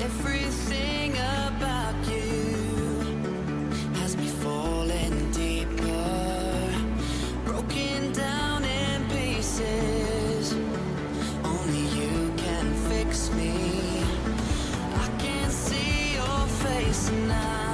Everything about you has me falling deeper, broken down in pieces. Only you can fix me. I can see your face now.